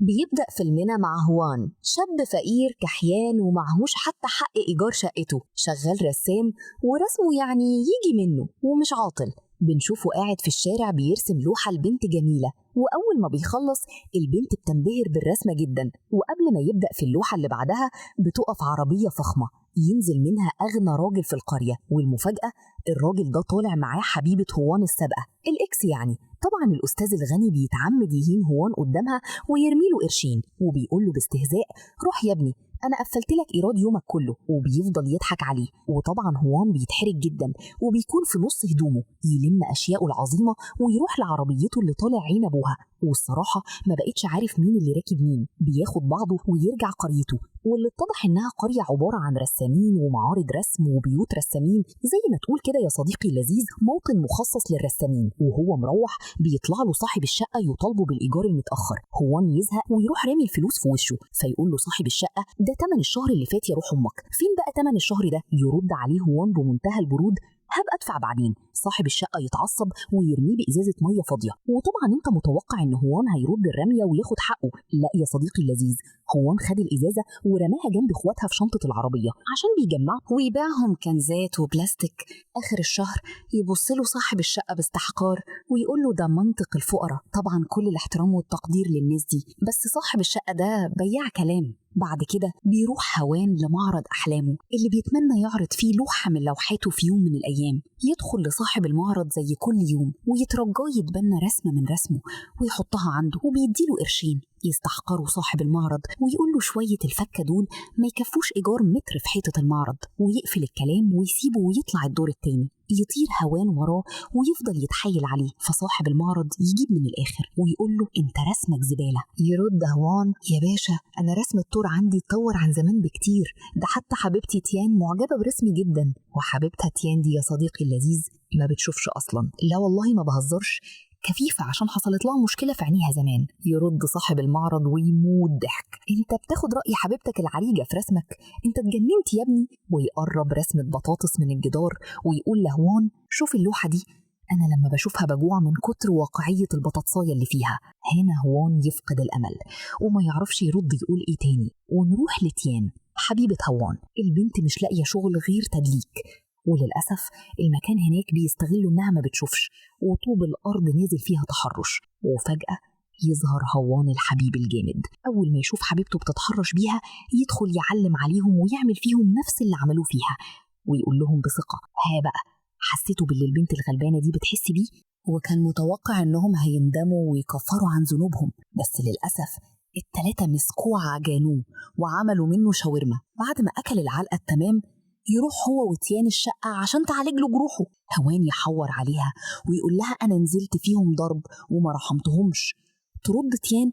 بيبدأ فيلمنا مع هوان، شاب فقير كحيان ومعهوش حتى حق إيجار شقته، شغال رسام ورسمه يعني يجي منه ومش عاطل. بنشوفه قاعد في الشارع بيرسم لوحة لبنت جميلة، وأول ما بيخلص البنت بتنبهر بالرسمة جدا، وقبل ما يبدأ في اللوحة اللي بعدها بتقف عربية فخمة ينزل منها أغنى راجل في القرية، والمفاجأة الراجل ده طالع معاه حبيبة هوان السابقة، الإكس يعني. طبعا الأستاذ الغني بيتعمد يهين هوان قدامها ويرمي له قرشين، وبيقول له باستهزاء روح يا ابني أنا قفلت لك إيراد يومك كله، وبيفضل يضحك عليه. وطبعا هوان بيتحرج جدا وبيكون في نص هدومه يلم أشياءه العظيمة ويروح لعربيته اللي طالع عين أبوها. والصراحة ما بقتش عارف مين اللي راكب مين، بياخد بعضه ويرجع قريته، واللي اتضح إنها قرية عبارة عن رسامين ومعارض رسم وبيوت رسامين، زي ما تقول كده يا صديقي اللذيذ موطن مخصص للرسامين. وهو مروح بيطلع له صاحب الشقة يطالبه بالإيجار المتأخر. هوان يزهق ويروح رامي الفلوس في وشه، فيقول له صاحب الشقة ده تمن الشهر اللي فات يا روح أمك، فين بقى تمن الشهر ده؟ يرد عليه هوان بمنتهى البرود هبقى ادفع بعدين. صاحب الشقه يتعصب ويرميه بازازه ميه فاضيه، وطبعا انت متوقع ان هوان هيرد الرميه وياخد حقه. لا يا صديقي اللذيذ، هوان خد الازازه ورماها جنب اخواتها في شنطه العربيه عشان بيجمعهم ويبيعهم كنزات وبلاستيك. اخر الشهر يبص له صاحب الشقه باستحقار ويقول له ده منطق الفقراء. طبعا كل الاحترام والتقدير للناس دي، بس صاحب الشقه ده بياع كلام. بعد كده بيروح هوان لمعرض أحلامه اللي بيتمنى يعرض فيه لوحة من لوحاته في يوم من الأيام. يدخل لصاحب المعرض زي كل يوم ويترجاه يتبنى رسمة من رسمه ويحطها عنده وبيديله قرشين. يستحقره صاحب المعرض ويقول له شوية الفكة دول ما يكفوش إيجار متر في حيطة المعرض، ويقفل الكلام ويسيبه ويطلع الدور التاني. يطير هوان وراه ويفضل يتحايل عليه، فصاحب المعرض يجيب من الآخر ويقول له انت رسمك زبالة. يرد هوان يا باشا انا رسم الطور عندي اتطور عن زمان بكتير، ده حتى حبيبتي تيان معجبة برسمي جدا. وحبيبتها تيان دي يا صديقي اللذيذ ما بتشوفش أصلا، لا والله ما بهزرش، كفيفة عشان حصلت لها مشكلة في عينيها زمان. يرد صاحب المعرض ويموت ضحك انت بتاخد رأي حبيبتك العريجة في رسمك؟ انت اتجننت يا ابني. ويقرب رسمة بطاطس من الجدار ويقول لهوان شوف اللوحة دي، أنا لما بشوفها بجوع من كتر واقعية البطاطساية اللي فيها. هنا هوان يفقد الأمل وما يعرفش يرد يقول إيه تاني. ونروح لتيان حبيبة هوان، البنت مش لاقية شغل غير تدليك، وللأسف المكان هناك بيستغلوا إنها ما بتشوفش وطوب الأرض نازل فيها تحرش. وفجأة يظهر هوان الحبيب الجامد، أول ما يشوف حبيبته بتتحرش بيها يدخل يعلم عليهم ويعمل فيهم نفس اللي عملوه فيها، ويقول لهم بثقة ها بقى حسيتوا باللي البنت الغلبانة دي بتحس بيه؟ وكان متوقع إنهم هيندموا ويكفروا عن ذنوبهم، بس للأسف التلاتة مسكوه عجانوه وعملوا منه شاورما. بعد ما أكل العلقة التمام يروح هو وتيان الشقة عشان تعالج له جروحه. هوان يحور عليها ويقول لها أنا نزلت فيهم ضرب وما رحمتهمش. ترد تيان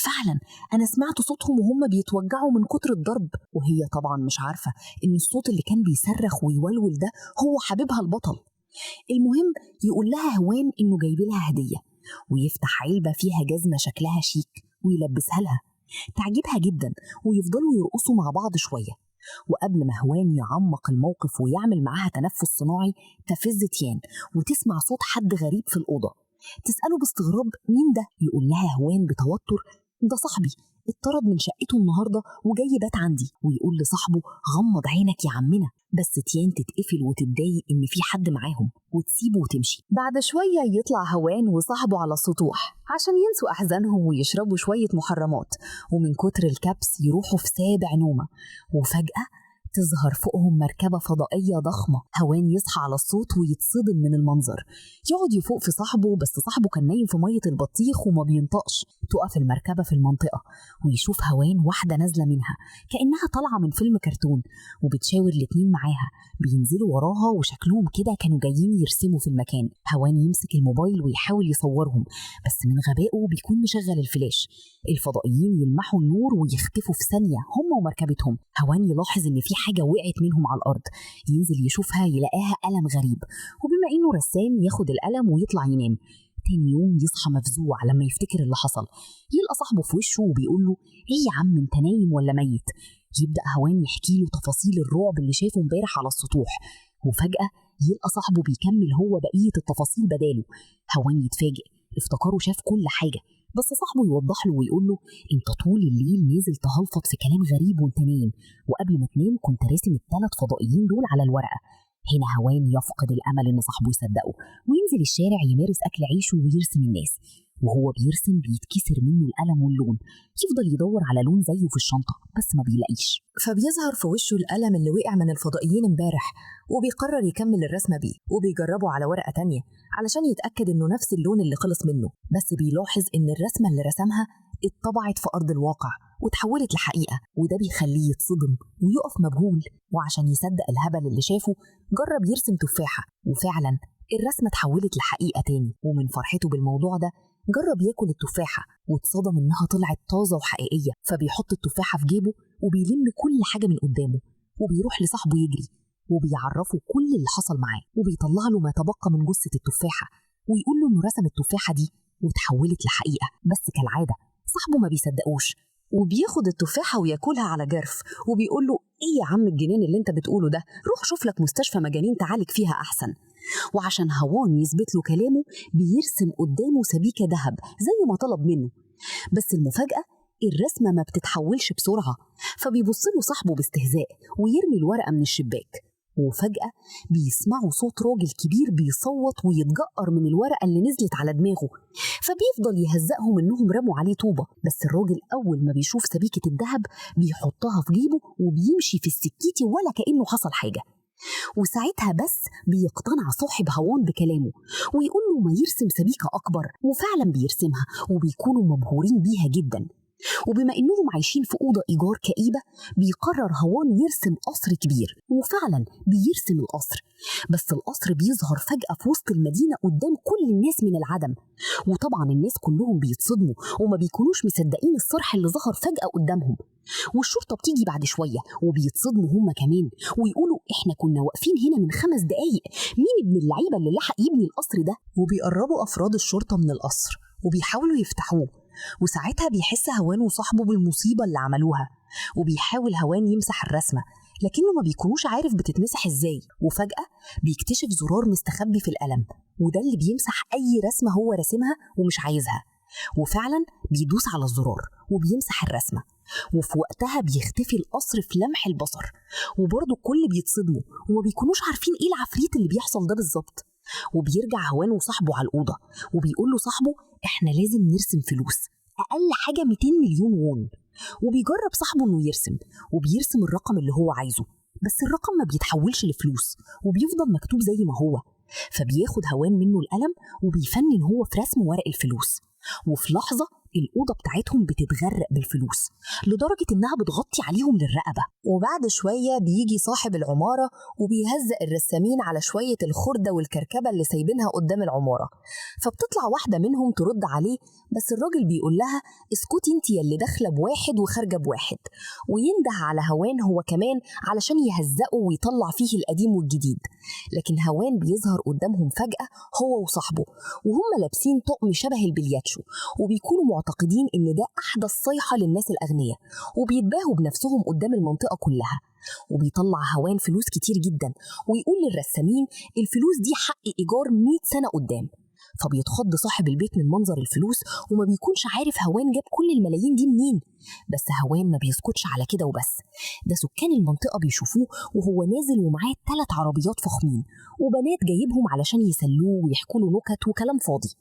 فعلا أنا سمعت صوتهم وهم بيتوجعوا من كتر الضرب، وهي طبعا مش عارفة إن الصوت اللي كان بيصرخ ويولول ده هو حبيبها البطل. المهم يقول لها هوان إنه جايب لها هدية، ويفتح علبة فيها جزمة شكلها شيك ويلبسها لها، تعجبها جدا ويفضلوا يرقصوا مع بعض شوية. وقبل ما هوان يعمق الموقف ويعمل معاها تنفس صناعي تفز تيان وتسمع صوت حد غريب في الأوضة. تسأله باستغراب مين ده؟ يقول لها هوان بتوتر ده صاحبي اتطرد من شقته النهاردة وجاي بات عندي. ويقول لصاحبه غمض عينك يا عمنا، بس تيان تتقفل وتتضايق إن في حد معاهم وتسيبه وتمشي. بعد شوية يطلع هوان وصاحبه على السطوح عشان ينسوا أحزانهم ويشربوا شوية محرمات، ومن كتر الكبس يروحوا في سابع نومة. وفجأة تظهر فوقهم مركبة فضائية ضخمة. هوان يصحى على الصوت ويتصدم من المنظر، يقعد يفوق في صاحبه بس صاحبه كان نايم في مية البطيخ وما بينطقش. تقف المركبة في المنطقة ويشوف هوان واحدة نازلة منها كأنها طالعة من فيلم كرتون وبتشاور الاتنين معاها، بينزلوا وراها وشكلهم كده كانوا جايين يرسموا في المكان. هوان يمسك الموبايل ويحاول يصورهم بس من غبائه بيكون مشغل الفلاش. الفضائيين يلمحوا النور ويختفوا في ثانية هم ومركبتهم. هوان يلاحظ إن في حاجة وقعت منهم على الأرض، ينزل يشوفها يلاقيها قلم غريب، وبما إنه رسام ياخد القلم ويطلع ينام. تاني يوم يصحى مفزوع لما يفتكر اللي حصل، يلقى صاحبه في وشه وبيقول له إيه يا عم أنت نايم ولا ميت؟ يبدأ هوان يحكي له تفاصيل الرعب اللي شافه امبارح على السطوح، وفجأة يلقى صاحبه بيكمل هو بقية التفاصيل بداله. هوان يتفاجئ، افتكره شاف كل حاجة بس صاحبه يوضح له ويقول له انت طول الليل نازل تهلفط في كلام غريب وانت نايم، وقبل ما تنام كنت راسم ال3 فضائيين دول على الورقة. هنا هوان يفقد الأمل إن صاحبه يصدقه وينزل الشارع يمارس أكل عيشه ويرسم الناس. وهو بيرسم بيتكسر منه القلم واللون، يفضل يدور على لون زيه في الشنطة بس ما بيلاقيش، فبيظهر في وشه القلم اللي وقع من الفضائيين امبارح، وبيقرر يكمل الرسمة بيه وبيجربه على ورقة تانية علشان يتأكد إنه نفس اللون اللي خلص منه. بس بيلاحظ إن الرسمة اللي رسمها اتطبعت في أرض الواقع وتحولت لحقيقة، وده بيخليه يتصدم ويقف مبهول. وعشان يصدق الهبل اللي شافه جرب يرسم تفاحة، وفعلا الرسمة اتحولت لحقيقة تاني. ومن فرحته بالموضوع ده جرب ياكل التفاحة واتصدم إنها طلعت طازة وحقيقية، فبيحط التفاحة في جيبه وبيلم كل حاجة من قدامه، وبيروح لصاحبه يجري وبيعرفه كل اللي حصل معاه، وبيطلع له ما تبقى من جثة التفاحة ويقول له إنه رسم التفاحة دي وتحولت لحقيقة. بس كالعادة صاحبه ما بيصدقوش وبياخد التفاحة وياكلها على جرف، وبيقول له ايه يا عم الجنان اللي انت بتقوله ده، روح شوف لك مستشفى مجانين تعالج فيها احسن. وعشان هوان يثبت له كلامه بيرسم قدامه سبيكة ذهب زي ما طلب منه. بس المفاجأة الرسمة ما بتتحولش بسرعة، فبيبص له صاحبه باستهزاء ويرمي الورقة من الشباك. وفجأة بيسمعوا صوت راجل كبير بيصوت ويتجأر من الورقة اللي نزلت على دماغه، فبيفضل يهزقهم إنهم رموا عليه طوبة. بس الراجل أول ما بيشوف سبيكة الذهب بيحطها في جيبه وبيمشي في السكيتي ولا كأنه حصل حاجة. وساعتها بس بيقتنع صاحب هوان بكلامه ويقول له ما يرسم سبيكة أكبر، وفعلا بيرسمها وبيكونوا مبهورين بيها جدا. وبما إنهم عايشين في أوضة إيجار كئيبة بيقرر هوان يرسم قصر كبير، وفعلا بيرسم القصر. بس القصر بيظهر فجأة في وسط المدينة قدام كل الناس من العدم، وطبعا الناس كلهم بيتصدموا وما بيكونوش مصدقين الصرح اللي ظهر فجأة قدامهم. والشرطة بتيجي بعد شوية وبيتصدموا هم كمان ويقولوا إحنا كنا واقفين هنا من 5 دقايق، مين ابن اللعيبة اللي لحق يبني القصر ده؟ وبيقربوا أفراد الشرطة من القصر وبيحاولوا يفتحوه، وساعتها بيحس هوان وصاحبه بالمصيبة اللي عملوها، وبيحاول هوان يمسح الرسمة لكنه ما بيكونوش عارف بتتمسح ازاي. وفجأة بيكتشف زرار مستخبي في القلم، وده اللي بيمسح أي رسمة هو رسمها ومش عايزها. وفعلا بيدوس على الزرار وبيمسح الرسمة، وفي وقتها بيختفي القصر في لمح البصر. وبرضه الكل بيتصدموا وما بيكونوش عارفين ايه العفريت اللي بيحصل ده بالظبط. وبيرجع هوان وصاحبه على الأوضة وبيقول له صاحبه احنا لازم نرسم فلوس، أقل حاجة 200 مليون وون. وبيجرب صاحبه انه يرسم وبيرسم الرقم اللي هو عايزه، بس الرقم ما بيتحولش لفلوس وبيفضل مكتوب زي ما هو. فبياخد هوان منه القلم وبيفنن هو في رسم ورق الفلوس، وفي لحظة الأوضة بتاعتهم بتتغرق بالفلوس لدرجة إنها بتغطي عليهم للرقبة. وبعد شوية بيجي صاحب العمارة وبيهزق الرسامين على شوية الخردة والكركبة اللي سايبينها قدام العمارة، فبتطلع واحدة منهم ترد عليه، بس الراجل بيقول لها اسكتي انتي يلي داخلة بواحد وخارجة بواحد، وينده على هوان هو كمان علشان يهزقه ويطلع فيه القديم والجديد. لكن هوان بيظهر قدامهم فجأة هو وصاحبه وهم لابسين طقم شبه البلياتشو، وبيكونوا معتقدين إن ده أحدث صيحة للناس الأغنياء، وبيتباهوا بنفسهم قدام المنطقة كلها. وبيطلع هوان فلوس كتير جدا ويقول للرسامين الفلوس دي حق إيجار 100 سنة قدام. فبيتخض صاحب البيت من منظر الفلوس وما بيكونش عارف هوان جاب كل الملايين دي منين. بس هوان ما بيسكتش على كده وبس، ده سكان المنطقة بيشوفوه وهو نازل ومعاه 3 عربيات فخمين وبنات جايبهم علشان يسلوه ويحكوا له نكت وكلام فاضي.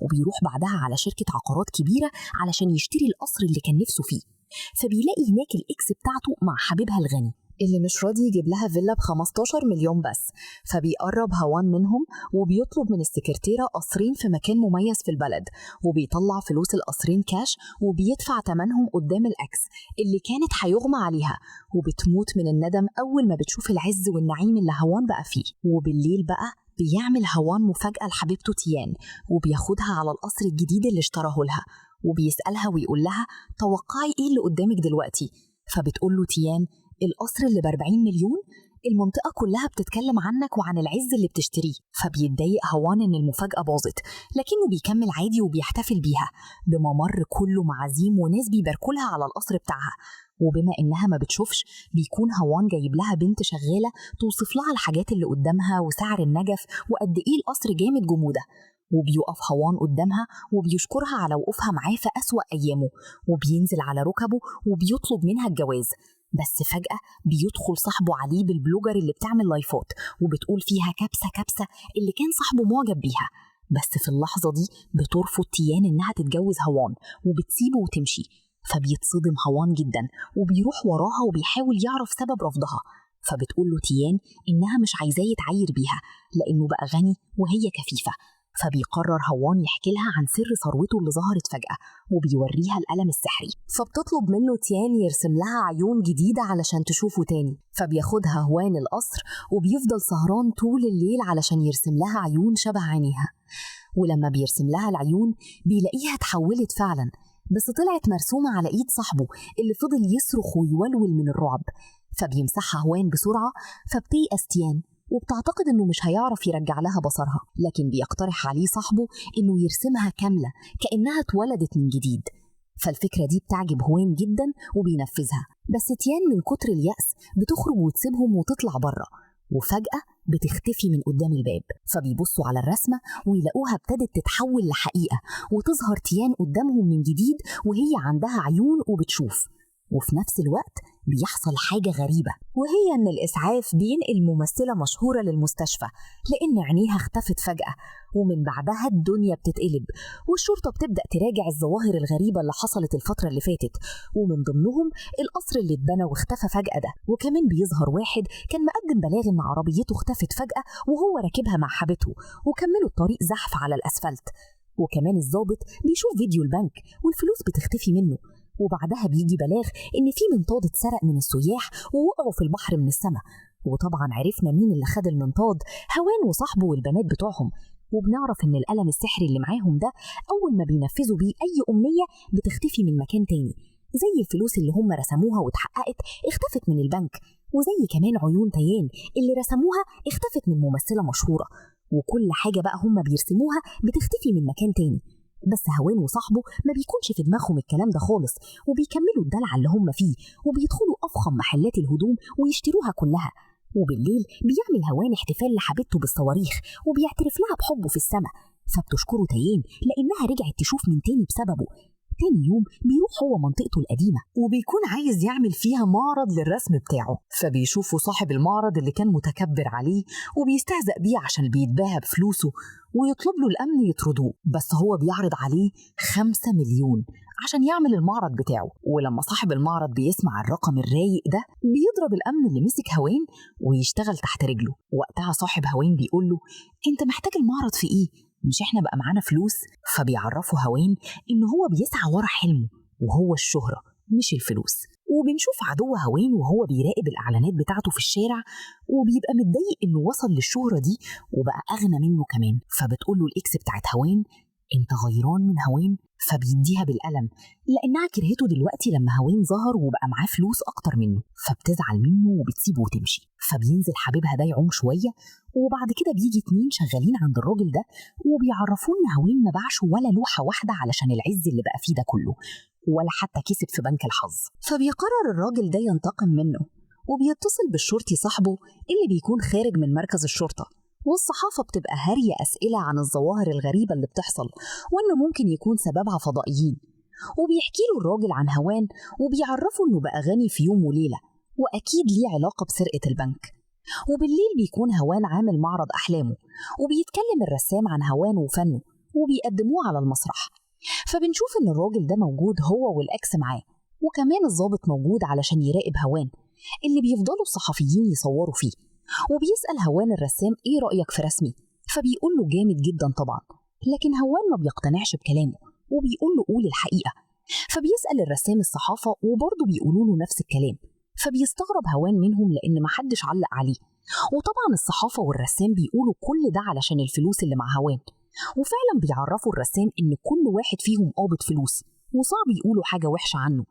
وبيروح بعدها على شركة عقارات كبيرة علشان يشتري القصر اللي كان نفسه فيه، فبيلاقي هناك الإكس بتاعته مع حبيبها الغني اللي مش راضي يجيب لها فيلا ب15 مليون بس. فبيقرب هوان منهم وبيطلب من السكرتيرة قصرين في مكان مميز في البلد، وبيطلع فلوس القصرين كاش وبيدفع تمنهم قدام الأكس اللي كانت هيغمى عليها، وبتموت من الندم أول ما بتشوف العز والنعيم اللي هوان بقى فيه. وبالليل بقى بيعمل هوان مفاجأة لحبيبته تيان وبياخدها على القصر الجديد اللي اشتراه لها، وبيسألها ويقول لها توقعي ايه اللي قدامك دلوقتي؟ فبتقول له تيان القصر اللي ب40 مليون، المنطقة كلها بتتكلم عنك وعن العز اللي بتشتريه. فبيتضايق هوان إن المفاجأة باظت، لكنه بيكمل عادي وبيحتفل بيها بممر كله معازيم وناس بيباركولها على القصر بتاعها. وبما إنها ما بتشوفش بيكون هوان جايب لها بنت شغالة توصف لها الحاجات اللي قدامها وسعر النجف وقد إيه القصر جامد جمودة. وبيقف هوان قدامها وبيشكرها على وقوفها معاه في أسوأ أيامه، وبينزل على ركبه وبيطلب منها الجواز. بس فجأة بيدخل صاحبه عليه بالبلوجر اللي بتعمل لايفات وبتقول فيها كبسة كبسة اللي كان صاحبه معجب بيها. بس في اللحظة دي بترفض تيان إنها تتجوز هوان وبتسيبه وتمشي. فبيتصدم هوان جدا وبيروح وراها وبيحاول يعرف سبب رفضها. فبتقول له تيان إنها مش عايزاه يتعاير بيها لأنه بقى غني وهي كفيفة. فبيقرر هوان يحكي لها عن سر ثروته اللي ظهرت فجأة وبيوريها القلم السحري. فبتطلب منه تيان يرسم لها عيون جديدة علشان تشوفه تاني. فبياخدها هوان القصر وبيفضل سهران طول الليل علشان يرسم لها عيون شبه عينيها. ولما بيرسم لها العيون بيلاقيها اتحولت فعلا، بس طلعت مرسومة على إيد صاحبه اللي فضل يصرخ ويولول من الرعب. فبيمسحها هوان بسرعة. فبتيأس تيان وبتعتقد إنه مش هيعرف يرجع لها بصرها، لكن بيقترح عليه صاحبه إنه يرسمها كاملة كأنها اتولدت من جديد. فالفكرة دي بتعجب هوان جدا وبينفذها. بس تيان من كتر اليأس بتخرج وتسيبهم وتطلع بره، وفجأة بتختفي من قدام الباب. فبيبصوا على الرسمة ويلاقوها ابتدت تتحول لحقيقة وتظهر تيان قدامهم من جديد وهي عندها عيون وبتشوف. وفي نفس الوقت بيحصل حاجة غريبة، وهي إن الإسعاف بينقل ممثلة مشهورة للمستشفى لأن عينيها اختفت فجأة. ومن بعدها الدنيا بتتقلب والشرطة بتبدأ تراجع الظواهر الغريبة اللي حصلت الفترة اللي فاتت، ومن ضمنهم القصر اللي اتبنى واختفى فجأة ده. وكمان بيظهر واحد كان مقدم بلاغ إن عربيته اختفت فجأة وهو راكبها مع حبيبته، وكملوا الطريق زحف على الأسفلت. وكمان الضابط بيشوف فيديو البنك والفلوس بتختفي منه. وبعدها بيجي بلاغ إن في منطاد اتسرق من السياح ووقعوا في البحر من السماء. وطبعا عرفنا مين اللي خد المنطاد، هوان وصاحبه والبنات بتوعهم. وبنعرف إن القلم السحري اللي معاهم ده أول ما بينفذوا بيه أي أمنية بتختفي من مكان تاني، زي الفلوس اللي هم رسموها واتحققت اختفت من البنك، وزي كمان عيون تيان اللي رسموها اختفت من ممثلة مشهورة. وكل حاجة بقى هم بيرسموها بتختفي من مكان تاني. بس هوان وصاحبه ما بيكونش في دماغهم الكلام ده خالص، وبيكملوا الدلع اللي هم فيه وبيدخلوا أفخم محلات الهدوم ويشتروها كلها. وبالليل بيعمل هوان احتفال لحبيبته بالصواريخ وبيعترف لها بحبه في السماء. فبتشكره تيان لأنها رجعت تشوف من تاني بسببه. تاني يوم بيروح هو منطقته القديمة وبيكون عايز يعمل فيها معرض للرسم بتاعه. فبيشوفوا صاحب المعرض اللي كان متكبر عليه وبيستهزأ بيه عشان بيتباهى بفلوسه ويطلب له الأمن يطردوه. بس هو بيعرض عليه 5 مليون عشان يعمل المعرض بتاعه. ولما صاحب المعرض بيسمع الرقم الرايق ده بيضرب الأمن اللي مسك هوان ويشتغل تحت رجله. وقتها صاحب هوان بيقول له أنت محتاج المعرض في إيه؟ مش إحنا بقى معانا فلوس؟ فبيعرفوا هوان إن هو بيسعى ورا حلمه وهو الشهرة مش الفلوس. وبنشوف عدو هوان وهو بيراقب الإعلانات بتاعته في الشارع وبيبقى متضايق إنه وصل للشهرة دي وبقى أغنى منه كمان. فبتقول له الإكس بتاعت هوان أنت غيران من هوان؟ فبيديها بالقلم لأنها كرهته دلوقتي لما هوان ظهر وبقى معاه فلوس أكتر منه. فبتزعل منه وبتسيبه وتمشي. فبينزل حبيبها ده يعوم شوية، وبعد كده بيجي 2 شغالين عند الراجل ده وبيعرفوه إن هوان ما باعش ولا لوحة واحدة علشان العز اللي بقى فيه ده كله، ولا حتى كسب في بنك الحظ. فبيقرر الراجل ده ينتقم منه وبيتصل بالشرطي صاحبه اللي بيكون خارج من مركز الشرطة. والصحافة بتبقى هارية أسئلة عن الظواهر الغريبة اللي بتحصل وإنه ممكن يكون سببها فضائيين. وبيحكي له الراجل عن هوان وبيعرفه إنه بقى غني في يوم وليلة وأكيد ليه علاقة بسرقة البنك. وبالليل بيكون هوان عامل معرض أحلامه وبيتكلم الرسام عن هوان وفنه وبيقدموه على المسرح. فبنشوف إن الراجل ده موجود هو والأكس معاه، وكمان الضابط موجود علشان يراقب هوان اللي بيفضلوا الصحفيين يصوروا فيه. وبيسأل هوان الرسام إيه رأيك في رسمي؟ فبيقول له جامد جدا طبعا، لكن هوان ما بيقتنعش بكلامه وبيقول له قول الحقيقة. فبيسأل الرسام الصحافة وبرضه بيقولوا له نفس الكلام. فبيستغرب هوان منهم لأن محدش علق عليه. وطبعا الصحافة والرسام بيقولوا كل ده علشان الفلوس اللي مع هوان، وفعلا بيعرفوا الرسام إن كل واحد فيهم قابض فلوس وصعب يقولوا حاجة وحشة عنه.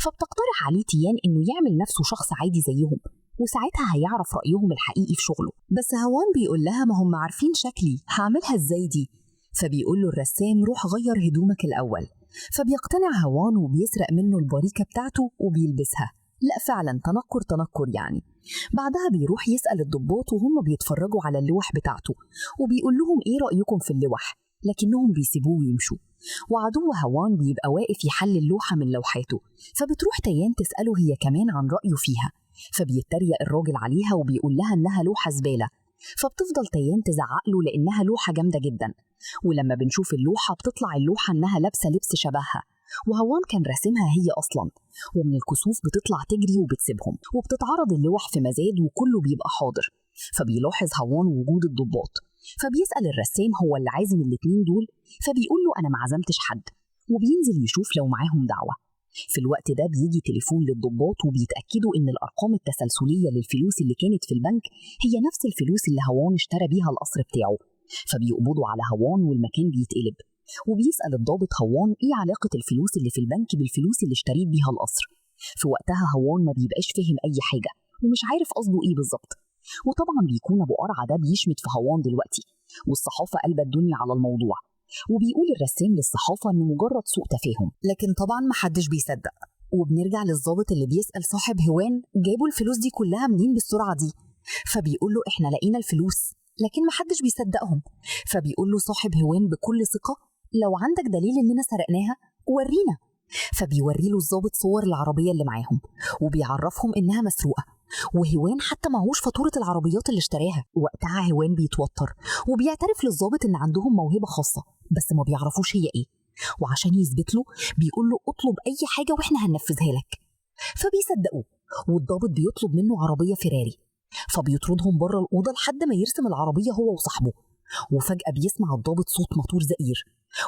فبتقترح عليه تيان إنه يعمل نفسه شخص عادي زيهم وساعتها هيعرف رأيهم الحقيقي في شغله. بس هوان بيقول لها ما هم عارفين شكلي، هعملها ازاي دي؟ فبيقول له الرسام روح غير هدومك الأول. فبيقتنع هوان وبيسرق منه الباريكة بتاعته وبيلبسها. لا فعلا تنكر يعني. بعدها بيروح يسأل الضباط وهم بيتفرجوا على اللوح بتاعته وبيقول لهم ايه رأيكم في اللوح؟ لكنهم بيسيبوه ويمشوا، وعدو هوان بيبقى واقف يحل اللوحة من لوحاته. فبتروح تيان تسأله هي كمان عن رأيه فيها، فبيتريق الراجل عليها وبيقول لها إنها لوحة زبالة. فبتفضل تيان تزعق له لأنها لوحة جامدة جدا. ولما بنشوف اللوحة بتطلع اللوحة إنها لابسة لبس شبهها، وهوان كان راسمها هي أصلا. ومن الكسوف بتطلع تجري وبتسيبهم، وبتتعرض اللوح في مزاد وكله بيبقى حاضر. فبيلاحظ هوان وجود الضباط، فبيسأل الرسام هو اللي عازم الاتنين دول، فبيقول له أنا ما عزمتش حد، وبينزل يشوف لو معاهم دعوة. في الوقت ده بيجي تليفون للضباط وبيتأكدوا إن الأرقام التسلسلية للفلوس اللي كانت في البنك هي نفس الفلوس اللي هوان اشترى بيها القصر بتاعه. فبيقبضوا على هوان والمكان بيتقلب. وبيسأل الضابط هوان إيه علاقة الفلوس اللي في البنك بالفلوس اللي اشتريت بيها القصر. في وقتها هوان ما بيبقاش فاهم أي حاجة ومش عارف قصده إيه بالظبط. وطبعا بيكون أبو قرعة ده بيشمت في هوان دلوقتي، والصحافة قلبت الدنيا على الموضوع. وبيقول الرسام للصحافة إنه مجرد سوء تفاهم، لكن طبعا محدش بيصدق. وبنرجع للضابط اللي بيسأل صاحب هوان جابوا الفلوس دي كلها منين بالسرعة دي. فبيقول له إحنا لقينا الفلوس لكن محدش بيصدقهم. فبيقول له صاحب هوان بكل ثقة لو عندك دليل إننا سرقناها ورينا. فبيوري له الضابط صور العربية اللي معاهم وبيعرفهم إنها مسروقة، وهوان حتى معهوش فاتورة العربيات اللي اشتراها. وقتها هوان بيتوتر وبيعترف للضابط إن عندهم موهبة خاصة بس ما بيعرفوش هي إيه، وعشان يثبت له بيقول له اطلب أي حاجة وإحنا هننفذها لك. فبيصدقوه، والضابط بيطلب منه عربية فيراري. فبيطردهم بره الأوضة لحد ما يرسم العربية هو وصاحبه. وفجأة بيسمع الضابط صوت موتور زئير،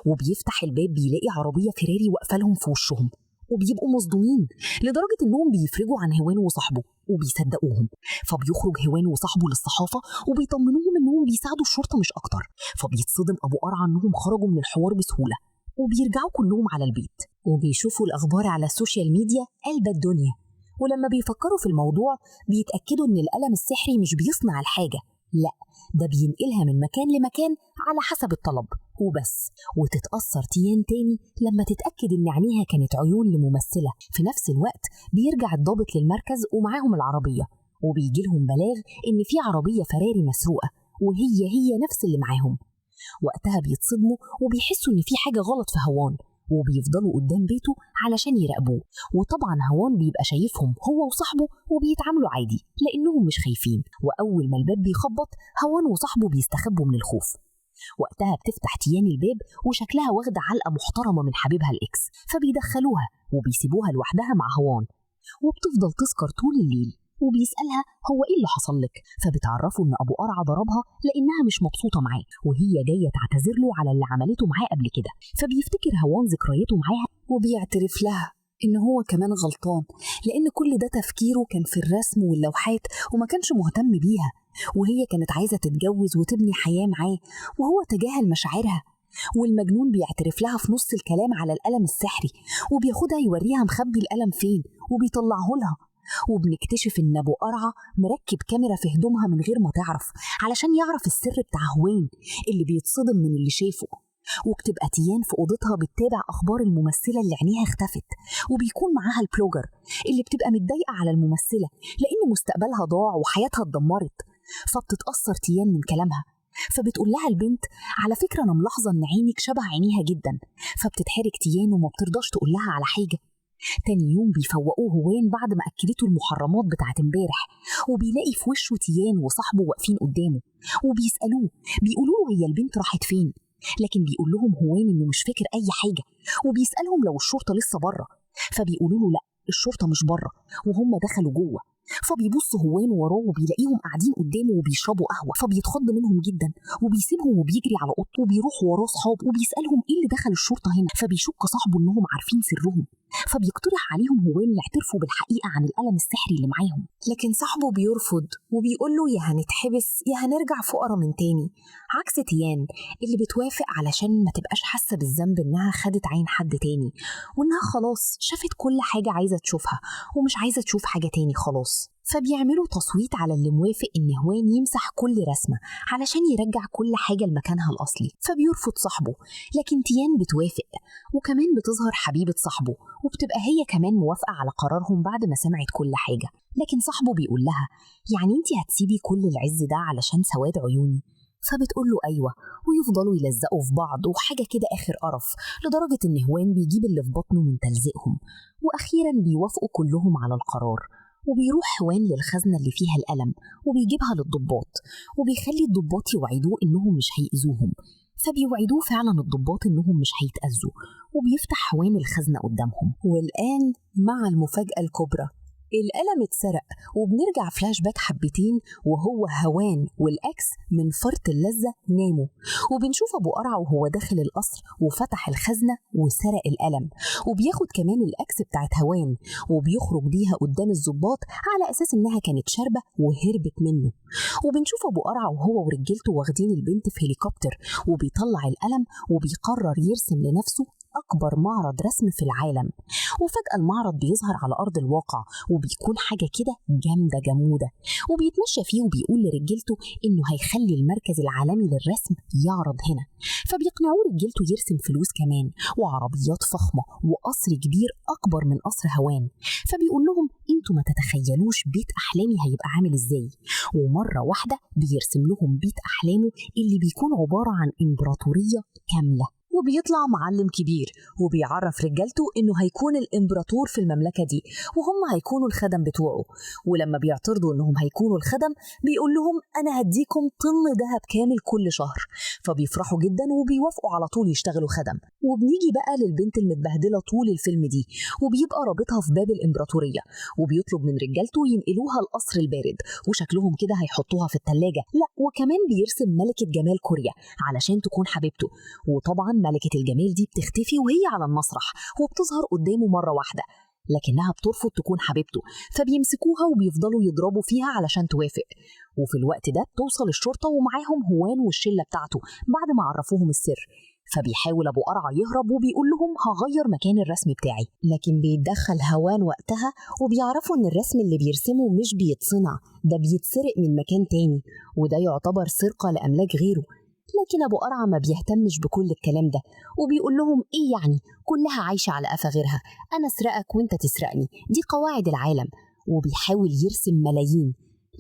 وبيفتح الباب بيلاقي عربية فيراري واقفة لهم في وشهم، وبيبقوا مصدومين لدرجة إنهم بيفرجوا عن هوان وصاحبه وبيصدقوهم. فبيخرج هوان وصاحبه للصحافة وبيطمنوهم إنهم بيساعدوا الشرطة مش أكتر. فبيتصدم أبو قرعة إنهم خرجوا من الحوار بسهولة، وبيرجعوا كلهم على البيت وبيشوفوا الأخبار على السوشيال ميديا قلب الدنيا. ولما بيفكروا في الموضوع بيتأكدوا إن القلم السحري مش بيصنع الحاجة، لأ ده بينقلها من مكان لمكان على حسب الطلب وبس. وتتأثر تيان تاني لما تتأكد إن عينيها كانت عيون لممثلة. في نفس الوقت بيرجع الضابط للمركز ومعاهم العربية، وبيجي لهم بلاغ إن في عربية فراري مسروقة وهي نفس اللي معاهم. وقتها بيتصدموا وبيحسوا إن في حاجة غلط في هوان، وبيفضلوا قدام بيته علشان يراقبوه. وطبعا هوان بيبقى شايفهم هو وصاحبه وبيتعاملوا عادي لأنهم مش خايفين. وأول ما الباب بيخبط هوان وصاحبه بيستخبوا من الخوف. وقتها بتفتح تيان الباب وشكلها واخدة علقة محترمة من حبيبها الإكس، فبيدخلوها وبيسيبوها لوحدها مع هوان. وبتفضل تسكر طول الليل، وبيسألها هو إيه اللي حصل لك. فبتعرفه إن أبو قرعة ضربها لأنها مش مبسوطة معاه، وهي جاية تعتذر له على اللي عملته معاه قبل كده. فبيفتكر هوان ذكرياته معاها وبيعترف لها إن هو كمان غلطان، لأن كل ده تفكيره كان في الرسم واللوحات وما كانش مهتم بيها. وهي كانت عايزة تتجوز وتبني حياة معاه وهو تجاهل مشاعرها. والمجنون بيعترف لها في نص الكلام على القلم السحري، وبياخدها يوريها مخبي القلم فين وبيطلعه لها. وبنكتشف إن أبو قرعة مركب كاميرا في هدومها من غير ما تعرف علشان يعرف السر بتاع هوان اللي بيتصدم من اللي شافه. وبتبقى تيان في أوضتها بتتابع أخبار الممثلة اللي عينيها اختفت، وبيكون معاها البلوجر اللي بتبقى متضايقة على الممثلة لأن مستقبلها ضاع وحياتها اتدمرت. فبتتأثر تيان من كلامها، فبتقول لها البنت على فكرة أنا ملاحظة إن عينك شبه عينيها جدا. فبتتحرك تيان وما بترضاش تقول لها على حاجة. تاني يوم بيفوقوه هوان بعد ما أكلته المحرمات بتاعت امبارح، وبيلاقي في وشه تيان وصاحبه واقفين قدامه وبيسألوه، بيقولوا له هي البنت راحت فين، لكن بيقول لهم هوان إنه مش فاكر أي حاجة. وبيسألهم لو الشرطة لسه بره، فبيقولوا له لأ الشرطة مش بره وهم دخلوا جوه. فبيبص هوان وراه وبيلاقيهم قاعدين قدامه وبيشربوا قهوة، فبيتخض منهم جدا وبيسيبهم وبيجري على اوضته وبيروح وراه صحابه وبيسألهم ايه اللي دخل الشرطة هنا. فبيشك صاحبه انهم عارفين سرهم، فبيقترح عليهم هوان يعترفوا بالحقيقة عن القلم السحري اللي معاهم. لكن صاحبه بيرفض وبيقول له يا هنتحبس يا هنرجع فقرا من تاني، عكس تيان اللي بتوافق علشان ما تبقاش حاسة بالذنب انها خدت عين حد تاني، وانها خلاص شافت كل حاجة عايزة تشوفها ومش عايزة تشوف حاجة تاني خلاص. فبيعملوا تصويت على اللي موافق إن هوان يمسح كل رسمة علشان يرجع كل حاجة لمكانها الأصلي. فبيرفض صاحبه، لكن تيان بتوافق، وكمان بتظهر حبيبة صاحبه وبتبقى هي كمان موافقة على قرارهم بعد ما سمعت كل حاجة. لكن صاحبه بيقول لها يعني انتي هتسيبي كل العز ده علشان سواد عيوني؟ فبتقول له أيوة، ويفضلوا يلزقوا في بعض وحاجة كده آخر قرف، لدرجة إن هوان بيجيب اللي في بطنه من تلزيقهم. وأخيرا بيوافقوا كلهم على القرار، وبيروح هوان للخزنة اللي فيها القلم وبيجيبها للضباط، وبيخلي الضباط يوعدوه إنهم مش هيأذوهم. فبيوعدوه فعلا الضباط إنهم مش هيتأذوا، وبيفتح هوان الخزنة قدامهم. والآن مع المفاجأة الكبرى، القلم اتسرق، وبنرجع فلاش باك حبتين وهو هوان والأكس من فرط اللذة ناموا، وبنشوف أبو قرع وهو داخل القصر وفتح الخزنة وسرق القلم، وبياخد كمان الأكس بتاعت هوان وبيخرج بيها قدام الضباط على أساس إنها كانت شاربة وهربت منه. وبنشوف أبو قرع وهو ورجالته واخدين البنت في هليكوبتر، وبيطلع القلم وبيقرر يرسم لنفسه أكبر معرض رسم في العالم. وفجأة المعرض بيظهر على أرض الواقع، وبيكون حاجة كده جامدة جمودة، وبيتمشى فيه وبيقول لرجالته إنه هيخلي المركز العالمي للرسم يعرض هنا. فبيقنعوه رجالته يرسم فلوس كمان وعربيات فخمة وقصر كبير أكبر من قصر هوان. فبيقول لهم انتوا ما تتخيلوش بيت أحلامي هيبقى عامل إزاي. ومرة واحدة بيرسم لهم بيت أحلامه اللي بيكون عبارة عن إمبراطورية كاملة، وبيطلع معلم كبير وبيعرف رجالته إنه هيكون الإمبراطور في المملكة دي، وهم هيكونوا الخدم بتوعه. ولما بيعترضوا إنهم هيكونوا الخدم بيقول لهم أنا هديكم طن ذهب كامل كل شهر. فبيفرحوا جدا وبيوافقوا على طول يشتغلوا خدم. وبنيجي بقى للبنت المتبهدلة طول الفيلم دي، وبيبقى رابطها في باب الإمبراطورية، وبيطلب من رجالته ينقلوها القصر البارد، وشكلهم كده هيحطوها في التلاجة. لا، وكمان بيرسم ملكة جمال كوريا علشان تكون حبيبته. وطبعا ملكة الجمال دي بتختفي وهي على المسرح، وبتظهر قدامه مرة واحدة لكنها بترفض تكون حبيبته. فبيمسكوها وبيفضلوا يضربوا فيها علشان توافق. وفي الوقت ده بتوصل الشرطة ومعاهم هوان والشلة بتاعته بعد ما عرفوهم السر. فبيحاول أبو قرع يهرب وبيقول لهم هغير مكان الرسم بتاعي، لكن بيتدخل هوان وقتها وبيعرفوا إن الرسم اللي بيرسمه مش بيتصنع، ده بيتسرق من مكان تاني، وده يعتبر سرقة لأملاك غيره. لكن أبو قرع ما بيهتمش بكل الكلام ده، وبيقول لهم إيه يعني، كلها عايشة على قفا غيرها، أنا أسرقك وإنت تسرقني، دي قواعد العالم. وبيحاول يرسم ملايين،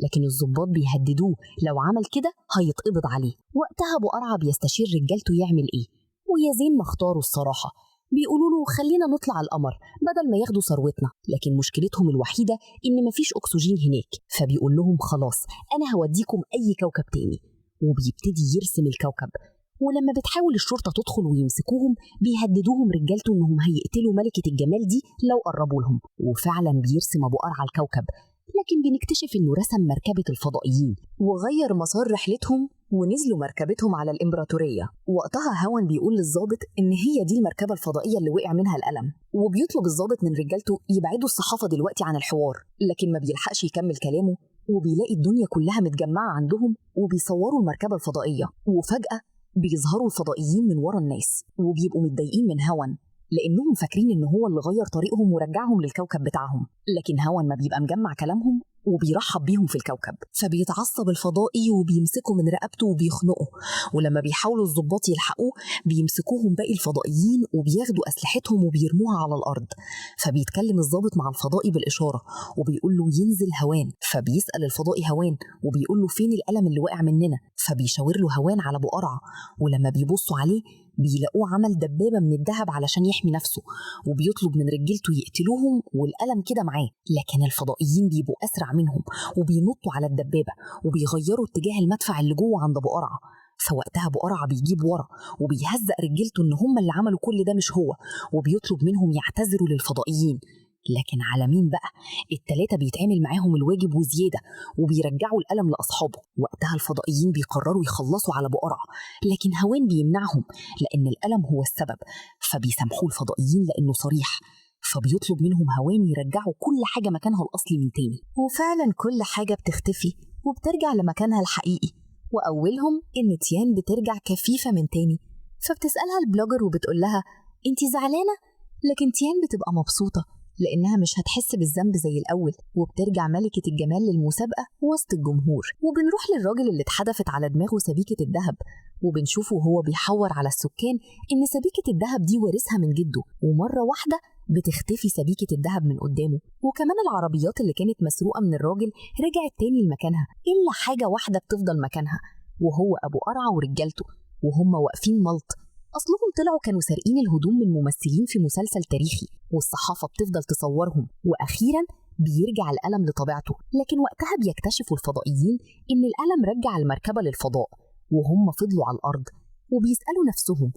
لكن الضباط بيهددوه لو عمل كده هيتقبض عليه. وقتها أبو قرع بيستشير رجالته يعمل إيه، ويا زين ما اختاروا الصراحة. بيقولوا له خلينا نطلع القمر بدل ما ياخدوا ثروتنا، لكن مشكلتهم الوحيدة إن مفيش أكسجين هناك. فبيقول لهم خلاص أنا هوديكم أي كوكب تاني، وبيبتدي يرسم الكوكب. ولما بتحاول الشرطة تدخل ويمسكوهم بيهددوهم رجالته إنهم هيقتلوا ملكة الجمال دي لو قربوا لهم. وفعلا بيرسم أبو قرع الكوكب، لكن بنكتشف إنه رسم مركبة الفضائيين وغير مسار رحلتهم ونزلوا مركبتهم على الإمبراطورية. وقتها هوان بيقول للضابط إن هي دي المركبة الفضائية اللي وقع منها القلم، وبيطلب الضابط من رجالته يبعدوا الصحافة دلوقتي عن الحوار، لكن ما بيلحقش يكمل كلامه وبيلاقي الدنيا كلها متجمعة عندهم وبيصوروا المركبة الفضائية. وفجأة بيظهروا الفضائيين من ورا الناس وبيبقوا متضايقين من هوان لأنهم فاكرين إن هو اللي غير طريقهم ورجعهم للكوكب بتاعهم، لكن هوان ما بيبقى مجمع كلامهم وبيرحب بيهم في الكوكب. فبيتعصب الفضائي وبيمسكوا من رقبته وبيخنقوا، ولما بيحاولوا الضباط يلحقوه بيمسكوهم باقي الفضائيين وبياخدوا أسلحتهم وبيرموها على الأرض. فبيتكلم الضابط مع الفضائي بالإشارة وبيقول له ينزل هوان. فبيسأل الفضائي هوان وبيقول له فين القلم اللي وقع مننا. فبيشاور له هوان على أبو قرع، ولما بيبصوا عليه بيلاقوه عمل دبابة من الذهب علشان يحمي نفسه، وبيطلب من رجالته يقتلوهم والقلم كده معاه. لكن الفضائيين بيبقوا أسرع منهم وبينطوا على الدبابة وبيغيروا اتجاه المدفع اللي جوه عند أبو قرع. فوقتها أبو قرع بيجيب ورا وبيهزق رجالته إن هم اللي عملوا كل ده مش هو، وبيطلب منهم يعتذروا للفضائيين. لكن على مين بقى؟ التلاتة بيتعمل معاهم الواجب وزيادة وبيرجعوا القلم لأصحابه. وقتها الفضائيين بيقرروا يخلصوا على أبو قرع، لكن هوان بيمنعهم لأن القلم هو السبب. فبيسامحوا الفضائيين لأنه صريح، فبيطلب منهم هوان يرجعوا كل حاجة مكانها الأصلي من تاني. وفعلا كل حاجة بتختفي وبترجع لمكانها الحقيقي، وأولهم إن تيان بترجع كفيفة من تاني. فبتسألها البلوجر وبتقول لها انتي زعلانة؟ لكن تيان بتبقى مبسوطة لأنها مش هتحس بالذنب زي الأول. وبترجع ملكة الجمال للمسابقة وسط الجمهور، وبنروح للراجل اللي اتحدفت على دماغه سبيكة الذهب، وبنشوفه وهو بيحور على السكان إن سبيكة الذهب دي وارثها من جده. ومرة واحدة بتختفي سبيكة الذهب من قدامه، وكمان العربيات اللي كانت مسروقة من الراجل رجعت تاني لمكانها، إلا حاجة واحدة بتفضل مكانها، وهو أبو قرعة ورجالته، وهم واقفين ملط. أصلهم طلعوا كانوا سارقين الهدوم من ممثلين في مسلسل تاريخي، والصحافة بتفضل تصورهم، وأخيراً بيرجع القلم لطبيعته. لكن وقتها بيكتشفوا الفضائيين إن القلم رجع المركبة للفضاء، وهم فضلوا على الأرض وبيسألوا نفسهم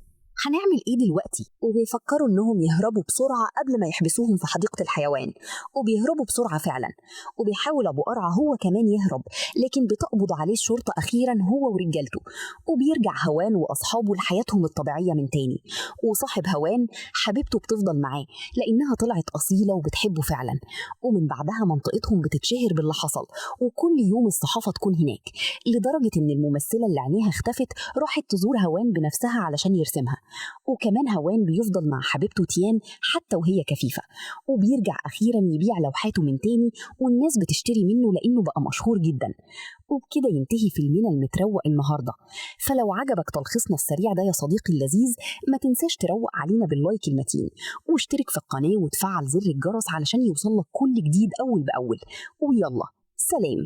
هنعمل إيه دلوقتي؟ وبيفكروا إنهم يهربوا بسرعة قبل ما يحبسوهم في حديقة الحيوان، وبيهربوا بسرعة فعلا. وبيحاول أبو قرعة هو كمان يهرب، لكن بتقبض عليه الشرطة أخيرا هو ورجالته، وبيرجع هوان وأصحابه لحياتهم الطبيعية من تاني. وصاحب هوان حبيبته بتفضل معاه لأنها طلعت أصيلة وبتحبه فعلا. ومن بعدها منطقتهم بتتشهر باللي حصل، وكل يوم الصحافة تكون هناك، لدرجة إن الممثلة اللي عينيها اختفت راحت تزور هوان بنفسها علشان يرسمها. وكمان هوان بيفضل مع حبيبته تيان حتى وهي كفيفة، وبيرجع أخيرا يبيع لوحاته من تاني، والناس بتشتري منه لأنه بقى مشهور جدا. وبكده ينتهي فيلمنا المتروق النهاردة. فلو عجبك تلخيصنا السريع ده يا صديقي اللذيذ، ما تنساش تروق علينا باللايك المتين، واشترك في القناة وتفعل زر الجرس علشان يوصلك كل جديد أول بأول. ويلا سلام.